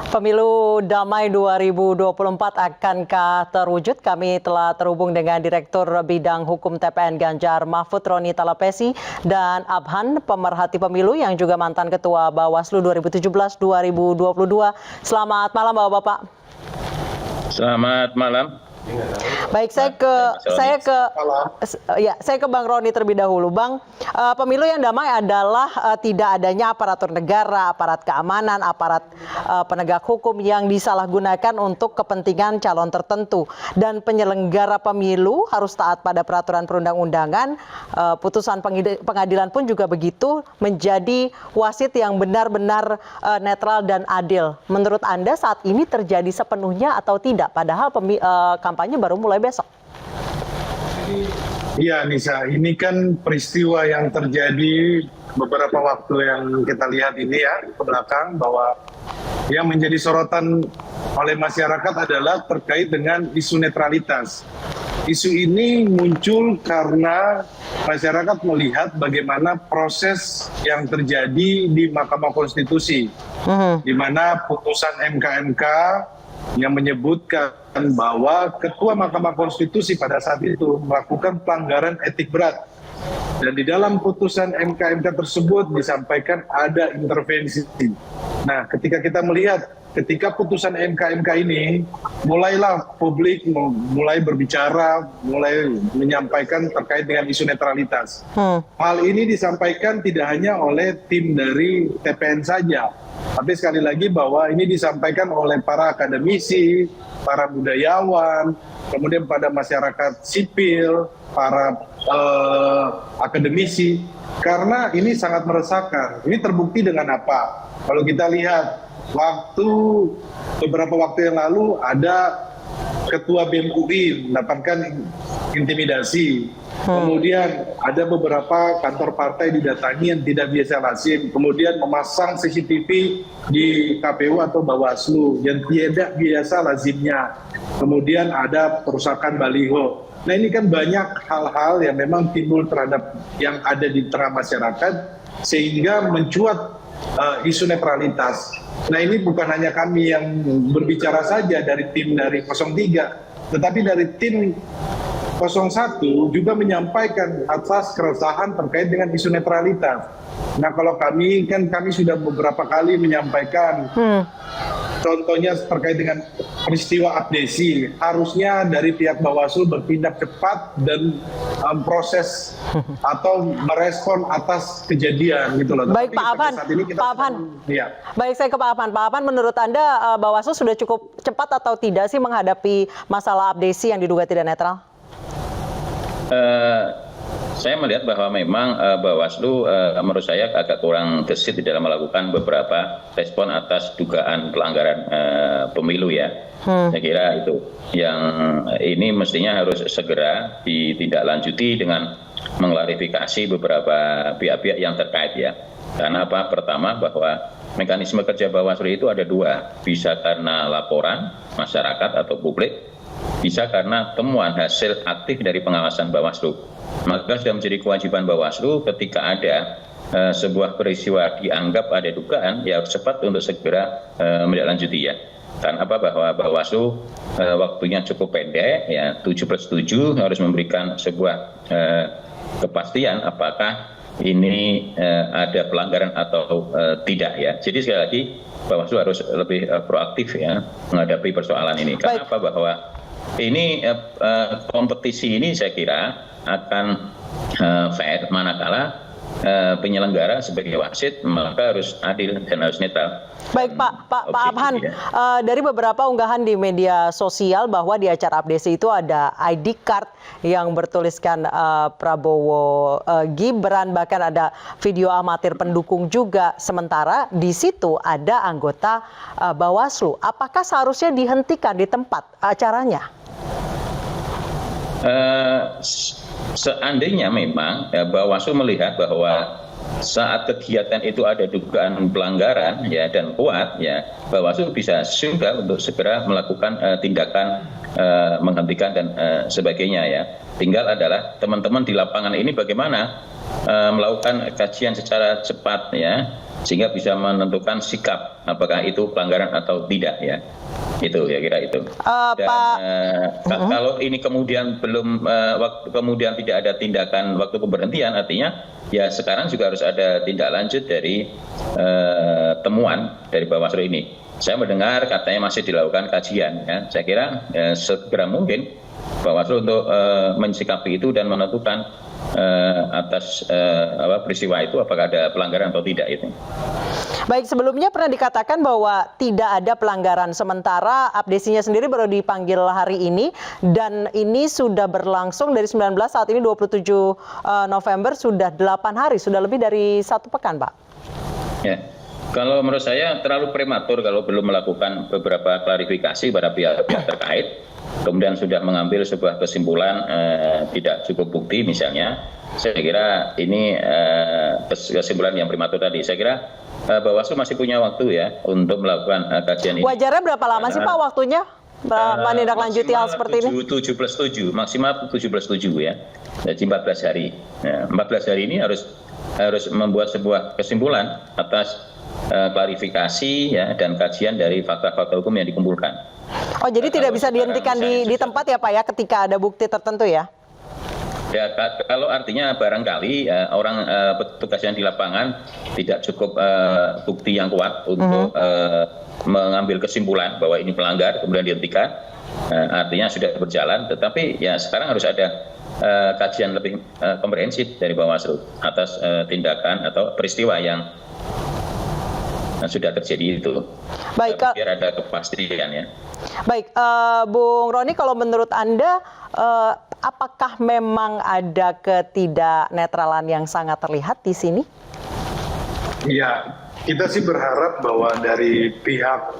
Pemilu damai 2024 akankah terwujud? Kami telah terhubung dengan Direktur Bidang Hukum TPN Ganjar Mahfud Roni Talapesi dan Abhan, pemerhati pemilu yang juga mantan Ketua Bawaslu 2017-2022. Selamat malam Bapak-Bapak. Selamat malam. Baik, saya ke Bang Roni terlebih dahulu. Bang, pemilu yang damai adalah tidak adanya aparatur negara, aparat keamanan, aparat penegak hukum yang disalahgunakan untuk kepentingan calon tertentu. Dan penyelenggara pemilu harus taat pada peraturan perundang-undangan. Putusan pengadilan pun juga begitu, menjadi wasit yang benar-benar netral dan adil. Menurut Anda saat ini terjadi sepenuhnya atau tidak? Padahal kampanye baru mulai besok. Iya, Nisa, ini kan peristiwa yang terjadi beberapa waktu yang kita lihat ini ya ke belakang, bahwa yang menjadi sorotan oleh masyarakat adalah terkait dengan isu netralitas. Isu ini muncul karena masyarakat melihat bagaimana proses yang terjadi di Mahkamah Konstitusi, di mana putusan MK yang menyebutkan bahwa Ketua Mahkamah Konstitusi pada saat itu melakukan pelanggaran etik berat. Dan di dalam putusan MK tersebut disampaikan ada intervensi. Nah, ketika kita melihat, ketika putusan MK ini, mulailah publik mulai berbicara, mulai menyampaikan terkait dengan isu netralitas. Hal ini disampaikan tidak hanya oleh tim dari TPN saja, tapi sekali lagi bahwa ini disampaikan oleh para akademisi, para budayawan, kemudian pada masyarakat sipil, para akademisi, karena ini sangat meresahkan. Ini terbukti dengan apa? Kalau kita lihat, beberapa waktu yang lalu ada Ketua BEM UI mendapatkan intimidasi. Kemudian ada beberapa kantor partai didatangi yang tidak biasa lazim. Kemudian memasang CCTV di KPU atau Bawaslu yang tidak biasa lazimnya. Kemudian ada perusakan baliho. Nah, ini kan banyak hal-hal yang memang timbul terhadap yang ada di tengah masyarakat sehingga mencuat isu netralitas. Nah, ini bukan hanya kami yang berbicara saja dari tim dari 03, tetapi dari tim 01 juga menyampaikan atas keresahan terkait dengan isu netralitas. Nah, kalau kami sudah beberapa kali menyampaikan, contohnya terkait dengan peristiwa abdesi, harusnya dari pihak Bawaslu bertindak cepat dan proses atau merespon atas kejadian gitu loh. Baik, Pak Abhan. Baik, saya ke Pak Abhan. Pak Abhan, menurut Anda Bawaslu sudah cukup cepat atau tidak sih menghadapi masalah abdesi yang diduga tidak netral? Saya melihat bahwa memang Bawaslu menurut saya agak kurang gesit di dalam melakukan beberapa respon atas dugaan pelanggaran pemilu ya. Saya kira itu yang ini mestinya harus segera ditindaklanjuti dengan mengklarifikasi beberapa pihak-pihak yang terkait ya. Karena apa? Pertama, bahwa mekanisme kerja Bawaslu itu ada dua, bisa karena laporan masyarakat atau publik, bisa karena temuan hasil aktif dari pengawasan Bawaslu. Maka sudah menjadi kewajiban Bawaslu ketika ada sebuah peristiwa dianggap ada dugaan, ya harus cepat untuk segera menindaklanjuti ya. Karena apa? Bahwa Bawaslu waktunya cukup pendek, ya 7+7 harus memberikan sebuah kepastian apakah ini ada pelanggaran atau tidak ya. Jadi sekali lagi Bawaslu harus lebih proaktif ya menghadapi persoalan ini. Karena apa? Bahwa ini kompetisi ini saya kira akan fair manakala penyelenggara sebagai wasit maka harus adil dan harus netral. Baik, Pak Abhan, dari beberapa unggahan di media sosial bahwa di acara abdesi itu ada ID card yang bertuliskan Prabowo Gibran, bahkan ada video amatir pendukung juga. Sementara di situ ada anggota Bawaslu. Apakah seharusnya dihentikan di tempat acaranya? Seandainya memang Bawaslu melihat bahwa saat kegiatan itu ada dugaan pelanggaran ya dan kuat ya, Bawaslu bisa juga untuk segera melakukan tindakan menghentikan dan sebagainya ya. Tinggal adalah teman-teman di lapangan ini bagaimana melakukan kajian secara cepat ya sehingga bisa menentukan sikap apakah itu pelanggaran atau tidak ya. Itu ya kira itu. Dan kalau ini kemudian kemudian tidak ada tindakan waktu pemberhentian, artinya ya sekarang juga harus ada tindak lanjut dari temuan dari Bawaslu ini. Saya mendengar katanya masih dilakukan kajian ya. Saya kira segera mungkin Bawaslu untuk mensikapi itu dan menentukan atas peristiwa itu apakah ada pelanggaran atau tidak itu. Baik, sebelumnya pernah dikatakan bahwa tidak ada pelanggaran, sementara Abdesinya sendiri baru dipanggil hari ini dan ini sudah berlangsung dari 19, saat ini 27 November, sudah 8 hari, sudah lebih dari 1 pekan, Pak. Ya, kalau menurut saya terlalu prematur kalau belum melakukan beberapa klarifikasi pada pihak-pihak terkait, kemudian sudah mengambil sebuah kesimpulan tidak cukup bukti misalnya. Saya kira ini kesimpulan yang prematur tadi. Saya kira Bawaslu masih punya waktu ya untuk melakukan kajian ini. Wajarnya berapa lama sih Pak waktunya menindaklanjuti hal seperti ini? 7+7, maksimal 7+7 ya. Jadi 14 hari. Nah, 14 hari ini harus membuat sebuah kesimpulan atas klarifikasi ya dan kajian dari fakta-fakta hukum yang dikumpulkan. Oh, jadi tidak bisa dihentikan di tempat ya Pak ya ketika ada bukti tertentu ya? Ya, kalau artinya barangkali orang petugas yang di lapangan tidak cukup bukti yang kuat untuk mengambil kesimpulan bahwa ini pelanggar kemudian dihentikan, artinya sudah berjalan. Tetapi ya sekarang harus ada kajian lebih komprehensif dari Bawaslu atas tindakan atau peristiwa yang sudah terjadi itu. Baik, biar ada kepastian ya. Baik, Bung Roni, kalau menurut Anda apakah memang ada ketidaknetralan yang sangat terlihat di sini? Ya, kita sih berharap bahwa dari pihak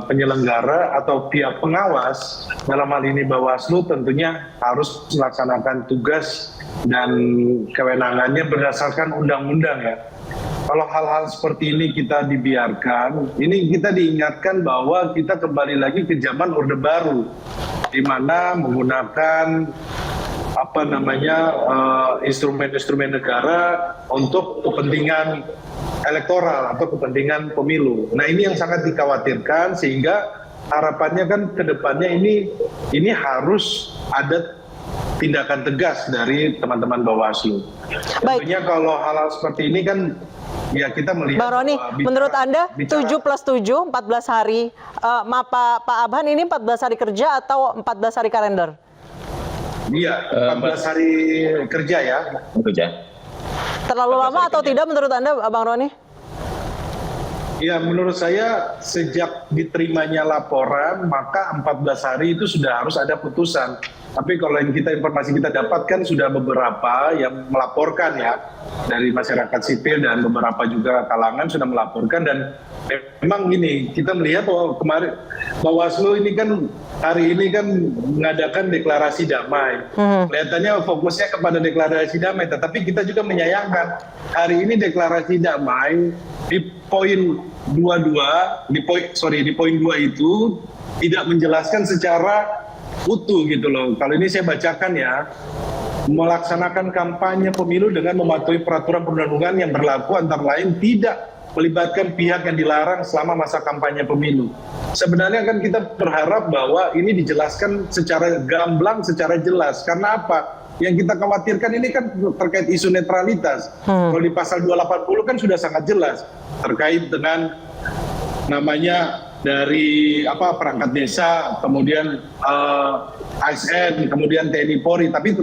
penyelenggara atau pihak pengawas, dalam hal ini Bawaslu, tentunya harus melaksanakan tugas dan kewenangannya berdasarkan undang-undang ya. Kalau hal-hal seperti ini kita dibiarkan, ini kita diingatkan bahwa kita kembali lagi ke zaman Orde Baru, di mana menggunakan instrumen-instrumen negara untuk kepentingan elektoral atau kepentingan pemilu. Nah, ini yang sangat dikhawatirkan, sehingga harapannya kan ke depannya ini harus ada tindakan tegas dari teman-teman Bawaslu. Tentunya kalau hal-hal seperti ini kan ya kita melihat. Bang Roni, menurut Anda 7+7, 14 hari, Pak Abhan, ini 14 hari kerja atau 14 hari kalender? Iya, 14 hari kerja ya. Kerja. Terlalu lama atau tidak menurut Anda, Bang Roni? Ya, menurut saya sejak diterimanya laporan, maka 14 hari itu sudah harus ada putusan. Tapi kalau yang informasi kita dapatkan sudah beberapa yang melaporkan ya, dari masyarakat sipil dan beberapa juga kalangan sudah melaporkan. Dan memang gini, kita melihat bahwa kemarin Bawaslu ini kan hari ini kan mengadakan deklarasi damai. Kelihatannya fokusnya kepada deklarasi damai, tetapi kita juga menyayangkan hari ini deklarasi damai di poin 22, di poin 2 itu tidak menjelaskan secara utuh gitu loh. Kalau ini saya bacakan ya, melaksanakan kampanye pemilu dengan mematuhi peraturan perundang-undangan yang berlaku, antara lain tidak melibatkan pihak yang dilarang selama masa kampanye pemilu. Sebenarnya kan kita berharap bahwa ini dijelaskan secara gamblang, secara jelas. Karena apa? Yang kita khawatirkan ini kan terkait isu netralitas. Kalau di pasal 280 kan sudah sangat jelas terkait dengan namanya dari perangkat desa, kemudian ASN, kemudian TNI Polri. Tapi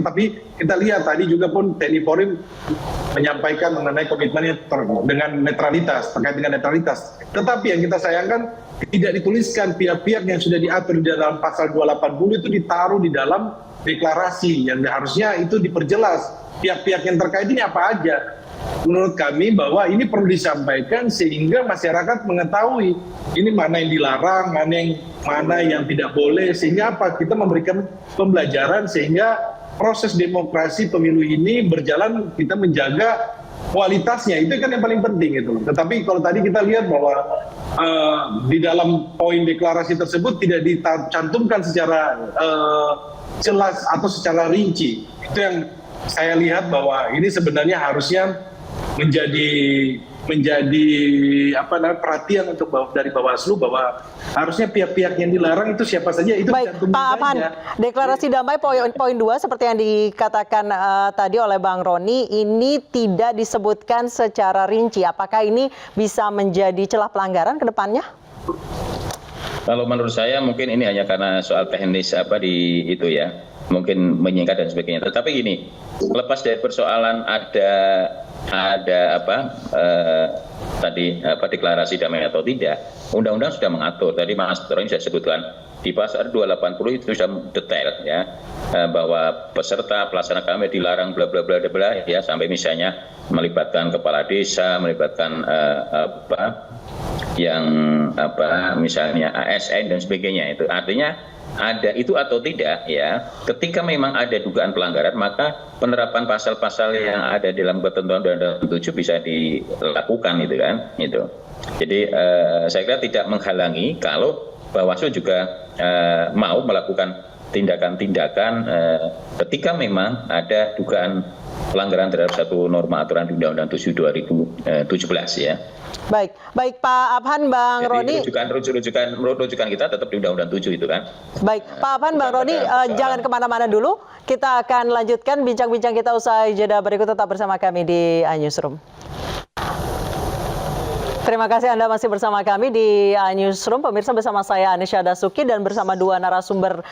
kita lihat tadi juga pun TNI Polri menyampaikan mengenai komitmennya dengan netralitas, terkait dengan netralitas. Tetapi yang kita sayangkan tidak dituliskan pihak-pihak yang sudah diatur di dalam pasal 280 itu ditaruh di dalam deklarasi, yang harusnya itu diperjelas pihak-pihak yang terkait ini apa aja. Menurut kami bahwa ini perlu disampaikan sehingga masyarakat mengetahui ini mana yang dilarang, mana yang tidak boleh, sehingga kita memberikan pembelajaran sehingga proses demokrasi pemilu ini berjalan, kita menjaga kualitasnya, itu kan yang paling penting itu. Tetapi kalau tadi kita lihat bahwa di dalam poin deklarasi tersebut tidak dicantumkan secara jelas atau secara rinci. Itu yang saya lihat bahwa ini sebenarnya harusnya menjadi menjadi perhatian untuk dari Bawaslu bahwa harusnya pihak-pihak yang dilarang itu siapa saja itu Baik, dicantumin Pak Abhan, saja. deklarasi damai poin 2 seperti yang dikatakan tadi oleh Bang Roni, ini tidak disebutkan secara rinci. Apakah ini bisa menjadi celah pelanggaran ke depannya? Kalau menurut saya mungkin ini hanya karena soal teknis di itu ya, mungkin menyingkat dan sebagainya. Tetapi gini, lepas dari persoalan ada deklarasi damai atau tidak, undang-undang sudah mengatur. Tadi Mas Roni sudah sebutkan di pasal 280 itu sudah detail ya, bahwa peserta pelaksana KMA dilarang bla bla bla bla ya, sampai misalnya melibatkan kepala desa, melibatkan misalnya ASN dan sebagainya. Itu artinya ada itu atau tidak ya, ketika memang ada dugaan pelanggaran maka penerapan pasal-pasal yang ada dalam ketentuan Undang-Undang 7 bisa dilakukan itu kan itu. Jadi saya kira tidak menghalangi kalau Bawaslu juga mau melakukan tindakan-tindakan ketika memang ada dugaan pelanggaran terhadap satu norma aturan di Undang-Undang 7 2017 ya. Baik Pak Abhan, Bang Roni. Rujukan kita tetap di Undang-Undang 7 itu kan. Baik Pak Abhan, Bang Roni, jangan kemana-mana dulu. Kita akan lanjutkan bincang-bincang kita usai jeda berikut. Tetap bersama kami di iNewsroom. Terima kasih Anda masih bersama kami di iNewsroom. Pemirsa, bersama saya Anisha Dasuki dan bersama dua narasumber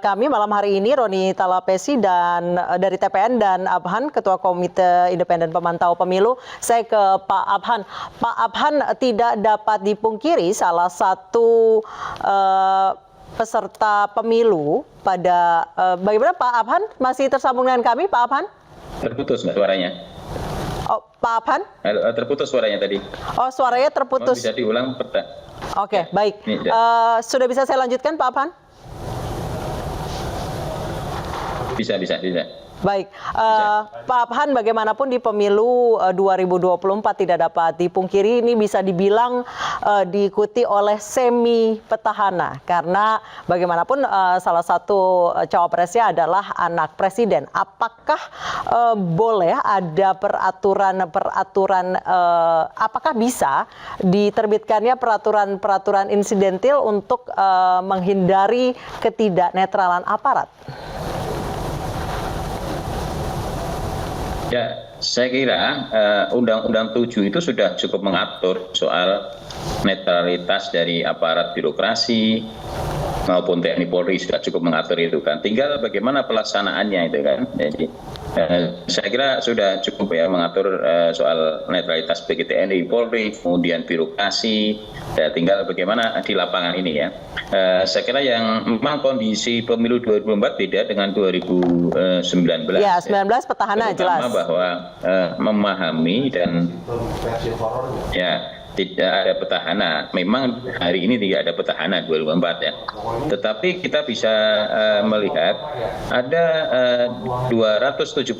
kami malam hari ini, Roni Talapesi dan dari TPN dan Abhan, Ketua Komite Independen Pemantau Pemilu. Saya ke Pak Abhan. Pak Abhan, tidak dapat dipungkiri salah satu peserta pemilu pada bagaimana Pak Abhan? Masih tersambung dengan kami, Pak Abhan? Terputus nggak suaranya? Oh, Pak Abhan? Terputus suaranya tadi. Oh, suaranya terputus. Bisa diulang? Oke, baik. Sudah bisa saya lanjutkan, Pak Abhan? Bisa. Baik, Pak Abhan, bagaimanapun di pemilu 2024 tidak dapat dipungkiri ini bisa dibilang diikuti oleh semi petahana karena bagaimanapun salah satu cawapresnya adalah anak presiden. Apakah boleh ada peraturan apakah bisa diterbitkannya peraturan insidentil untuk menghindari ketidaknetralan aparat? Ya, saya kira Undang-Undang 7 itu sudah cukup mengatur soal netralitas dari aparat birokrasi maupun TNI Polri, sudah cukup mengatur itu kan. Tinggal bagaimana pelaksanaannya itu kan. Jadi saya kira sudah cukup ya mengatur soal netralitas bagi TNI Polri, kemudian birokrasi. Ya, tinggal bagaimana di lapangan ini ya. Saya kira yang memang kondisi pemilu 2024 beda dengan 2019. Ya, 19 petahana jelas. Bahwa memahami dan ya tidak ada petahana. Memang hari ini tidak ada petahana 2024 ya. Tetapi kita bisa melihat ada 271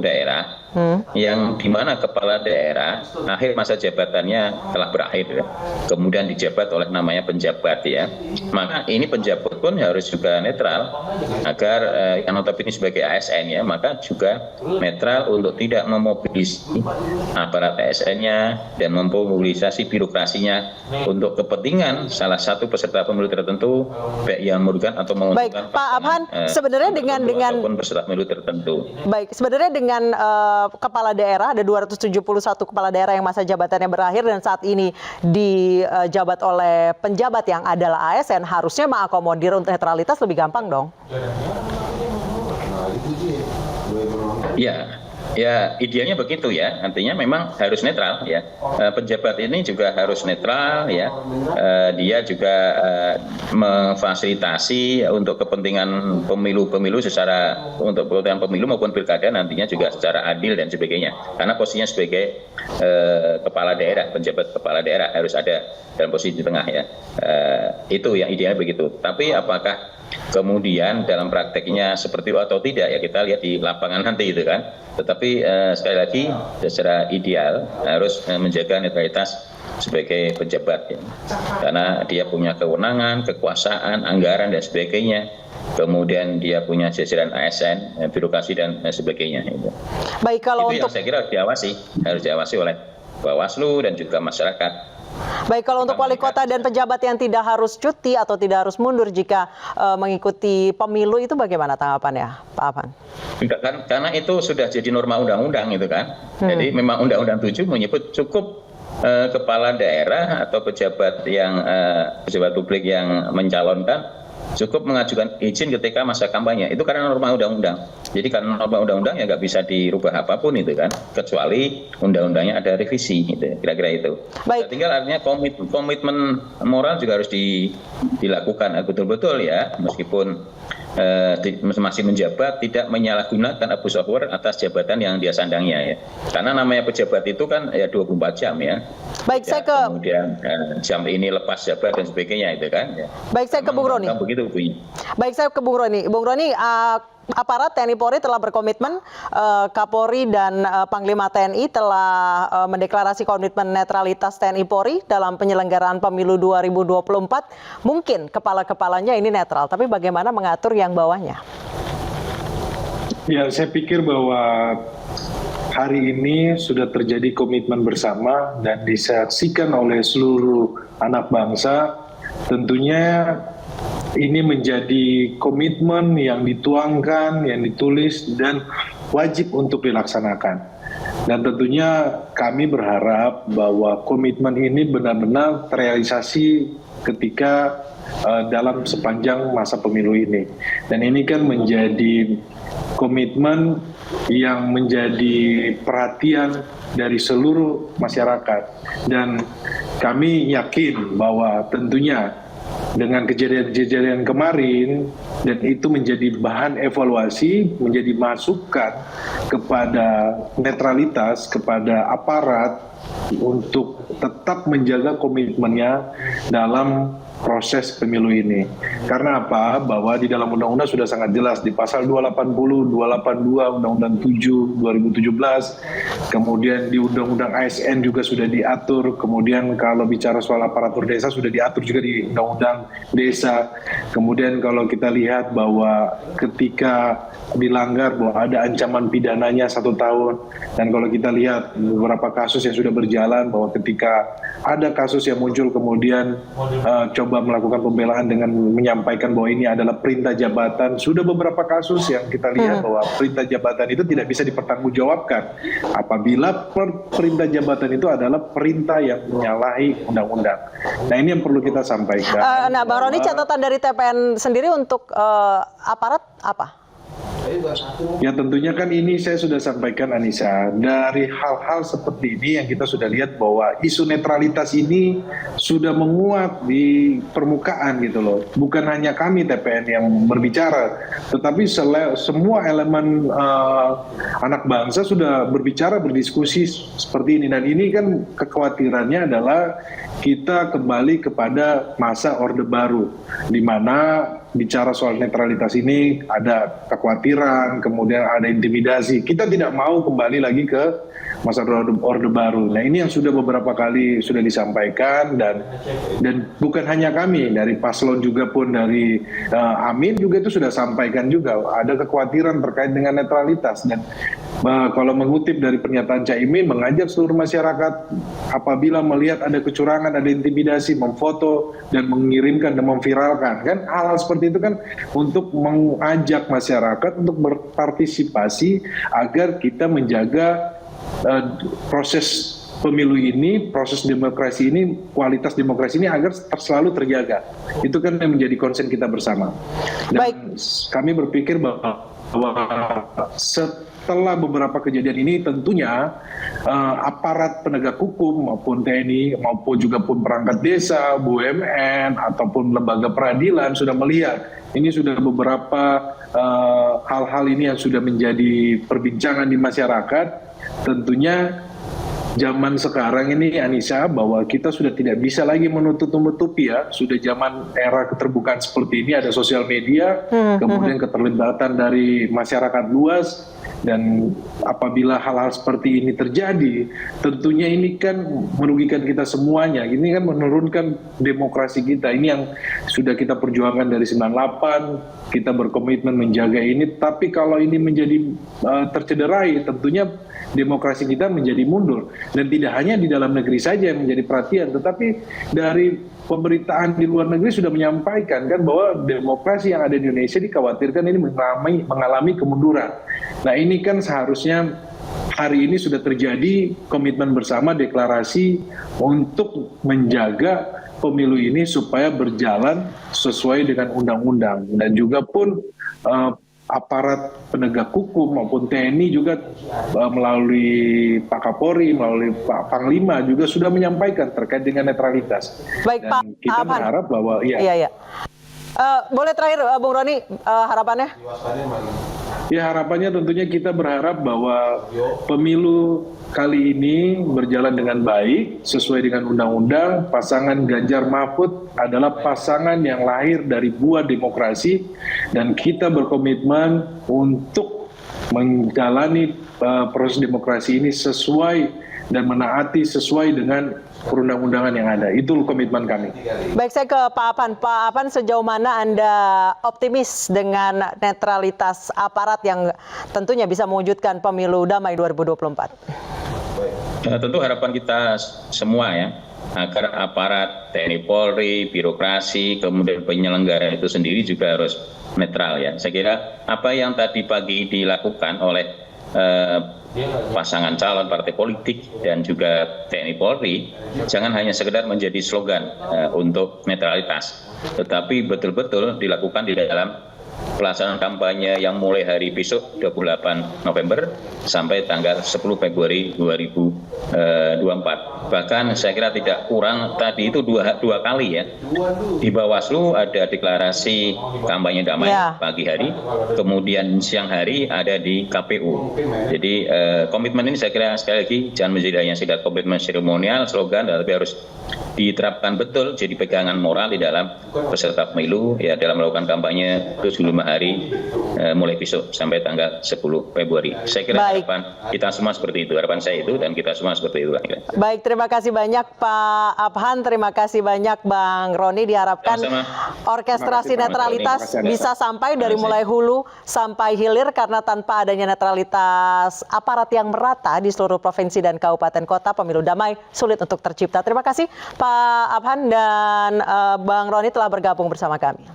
daerah yang di mana kepala daerah akhir masa jabatannya telah berakhir ya. Kemudian dijabat oleh namanya penjabat ya. Maka ini penjabat pun harus juga netral agar yang notabene sebagai ASN ya, maka juga netral untuk tidak memobilisasi aparat ASN-nya dan memobilisasi birokrasinya untuk kepentingan salah satu peserta pemilu tertentu baik yang merugikan atau menguntungkan. Baik, Pak Abhan, sebenarnya dengan peserta pemilu tertentu. Baik, sebenarnya dengan kepala daerah ada 271 kepala daerah yang masa jabatannya berakhir dan saat ini dijabat oleh penjabat yang adalah ASN, harusnya mengakomodir untuk netralitas lebih gampang dong. Ya, idealnya begitu ya. Artinya memang harus netral ya. Penjabat ini juga harus netral ya. Dia juga memfasilitasi untuk kepentingan pemilu secara untuk kepentingan pemilu maupun pilkada nantinya juga secara adil dan sebagainya. Karena posisinya sebagai kepala daerah, penjabat kepala daerah harus ada dalam posisi di tengah ya. Itu yang idealnya begitu. Tapi apakah kemudian dalam prakteknya seperti itu atau tidak ya kita lihat di lapangan nanti itu kan. Tetapi sekali lagi secara ideal harus menjaga netralitas sebagai pejabat ya. Karena dia punya kewenangan, kekuasaan, anggaran dan sebagainya. Kemudian dia punya jajaran ASN, birokrasi dan sebagainya. Baik, kalau itu untuk yang saya kira harus diawasi oleh Bawaslu dan juga masyarakat. Baik, kalau untuk wali kota dan pejabat yang tidak harus cuti atau tidak harus mundur jika mengikuti pemilu itu bagaimana tanggapannya, Pak Afan? Karena itu sudah jadi norma undang-undang itu kan. Jadi memang Undang-Undang 7 menyebut cukup kepala daerah atau pejabat publik yang mencalonkan cukup mengajukan izin ketika masa kampanye. Itu karena norma undang-undang. Jadi karena norma undang-undang ya nggak bisa dirubah apapun itu kan, kecuali undang-undangnya ada revisi, gitu. Kira-kira itu. Baik. Tinggal artinya komitmen moral juga harus dilakukan betul-betul ya, meskipun masih menjabat, tidak menyalahgunakan abuse of power atas jabatan yang dia sandangnya ya. Karena namanya pejabat itu kan ya 24 jam ya. Baik, ya, saya ke kemudian jam ini lepas jabat dan sebagainya itu kan ya. Baik, saya ke Bung Roni. Begitu, Bu. Baik, saya ke Bung Roni. Bung Roni, aparat TNI Polri telah berkomitmen, Kapolri dan Panglima TNI telah mendeklarasi komitmen netralitas TNI Polri dalam penyelenggaraan pemilu 2024. Mungkin kepala-kepalanya ini netral, tapi bagaimana mengatur yang bawahnya? Ya, saya pikir bahwa hari ini sudah terjadi komitmen bersama dan disaksikan oleh seluruh anak bangsa. Tentunya ini menjadi komitmen yang dituangkan, yang ditulis, dan wajib untuk dilaksanakan. Dan tentunya kami berharap bahwa komitmen ini benar-benar terrealisasi ketika dalam sepanjang masa pemilu ini. Dan ini kan menjadi komitmen yang menjadi perhatian dari seluruh masyarakat. Dan kami yakin bahwa tentunya dengan kejadian-kejadian kemarin, dan itu menjadi bahan evaluasi, menjadi masukan kepada netralitas, kepada aparat untuk tetap menjaga komitmennya dalam proses pemilu ini. Karena apa? Bahwa di dalam undang-undang sudah sangat jelas di pasal 280, 282 Undang-Undang 7 2017, kemudian di Undang-Undang ASN juga sudah diatur, kemudian kalau bicara soal aparatur desa sudah diatur juga di Undang-Undang Desa. Kemudian kalau kita lihat bahwa ketika dilanggar bahwa ada ancaman pidananya 1 tahun, dan kalau kita lihat beberapa kasus yang sudah berjalan bahwa ketika ada kasus yang muncul kemudian coba melakukan pembelaan dengan menyampaikan bahwa ini adalah perintah jabatan. Sudah beberapa kasus yang kita lihat bahwa perintah jabatan itu tidak bisa dipertanggungjawabkan apabila perintah jabatan itu adalah perintah yang menyalahi undang-undang. Nah, ini yang perlu kita sampaikan. Nah, Bang Roni, catatan dari TPN sendiri untuk aparat apa? Ya, tentunya kan ini saya sudah sampaikan, Anissa, dari hal-hal seperti ini yang kita sudah lihat bahwa isu netralitas ini sudah menguat di permukaan gitu loh. Bukan hanya kami TPN yang berbicara, tetapi semua elemen anak bangsa sudah berbicara, berdiskusi seperti ini. Dan ini kan kekhawatirannya adalah kita kembali kepada masa Orde Baru, di mana bicara soal netralitas ini ada kekhawatiran, kemudian ada intimidasi. Kita tidak mau kembali lagi ke masa Orde Baru. Nah, ini yang sudah beberapa kali sudah disampaikan, dan bukan hanya kami, dari paslon juga pun dari Amin juga itu sudah sampaikan juga ada kekhawatiran terkait dengan netralitas. Dan kalau mengutip dari pernyataan Caimin, mengajak seluruh masyarakat apabila melihat ada kecurangan, ada intimidasi, memfoto dan mengirimkan dan memviralkan. Kan hal-hal seperti itu kan untuk mengajak masyarakat untuk berpartisipasi agar kita menjaga proses pemilu ini, proses demokrasi ini, kualitas demokrasi ini agar selalu terjaga. Itu kan yang menjadi concern kita bersama. Dan Baik. Kami berpikir bahwa setelah beberapa kejadian ini tentunya aparat penegak hukum maupun TNI maupun juga pun perangkat desa, BUMN ataupun lembaga peradilan sudah melihat ini sudah beberapa hal-hal ini yang sudah menjadi perbincangan di masyarakat. Tentunya zaman sekarang ini, Anissa, bahwa kita sudah tidak bisa lagi menutup-nutupi ya, sudah zaman era keterbukaan seperti ini, ada sosial media, kemudian keterlibatan dari masyarakat luas, Dan apabila hal-hal seperti ini terjadi, tentunya ini kan merugikan kita semuanya. Ini kan menurunkan demokrasi kita. Ini yang sudah kita perjuangkan dari 98, kita berkomitmen menjaga ini. Tapi kalau ini menjadi tercederai, tentunya demokrasi kita menjadi mundur. Dan tidak hanya di dalam negeri saja yang menjadi perhatian, tetapi dari pemberitaan di luar negeri sudah menyampaikan kan bahwa demokrasi yang ada di Indonesia dikhawatirkan ini mengalami kemunduran. Nah ini kan seharusnya hari ini sudah terjadi komitmen bersama deklarasi untuk menjaga pemilu ini supaya berjalan sesuai dengan undang-undang. Dan juga pun aparat penegak hukum maupun TNI juga melalui Pak Kapolri, melalui Pak Panglima juga sudah menyampaikan terkait dengan netralitas. Baik, dan Pak kita Abhan. berharap bahwa Iya. Boleh terakhir, Bung Roni, harapannya? Ya harapannya tentunya kita berharap bahwa pemilu kali ini berjalan dengan baik sesuai dengan undang-undang. Pasangan Ganjar Mahfud adalah pasangan yang lahir dari buah demokrasi dan kita berkomitmen untuk menjalani proses demokrasi ini sesuai dan menaati sesuai dengan perundang-undangan yang ada. Itu komitmen kami. Baik, saya ke Pak Abhan. Pak Abhan, sejauh mana Anda optimis dengan netralitas aparat yang tentunya bisa mewujudkan pemilu damai 2024? Tentu harapan kita semua ya, agar aparat TNI Polri, birokrasi, kemudian penyelenggara itu sendiri juga harus netral ya. Saya kira apa yang tadi pagi dilakukan oleh pasangan calon partai politik dan juga TNI Polri jangan hanya sekedar menjadi slogan untuk netralitas, tetapi betul-betul dilakukan di dalam pelaksanaan kampanye yang mulai hari besok 28 November sampai tanggal 10 Februari 2024. Bahkan saya kira tidak kurang tadi itu dua kali ya. Di Bawaslu ada deklarasi kampanye damai pagi hari, kemudian siang hari ada di KPU. Jadi komitmen ini saya kira sekali lagi jangan menjadi hanya sekedar komitmen seremonial, slogan, tapi harus diterapkan betul jadi pegangan moral di dalam peserta pemilu ya dalam melakukan kampanye 75 hari mulai besok sampai tanggal 10 Februari. Saya kira harapan kita semua seperti itu, harapan saya itu dan kita semua seperti itu. Baik, terima kasih banyak Pak Abhan, terima kasih banyak Bang Roni. Diharapkan orkestrasi netralitas bisa sampai dari mulai hulu sampai hilir, karena tanpa adanya netralitas aparat yang merata di seluruh provinsi dan kabupaten kota, pemilu damai sulit untuk tercipta. Terima kasih Pak Abhan dan Bang Roni telah bergabung bersama kami.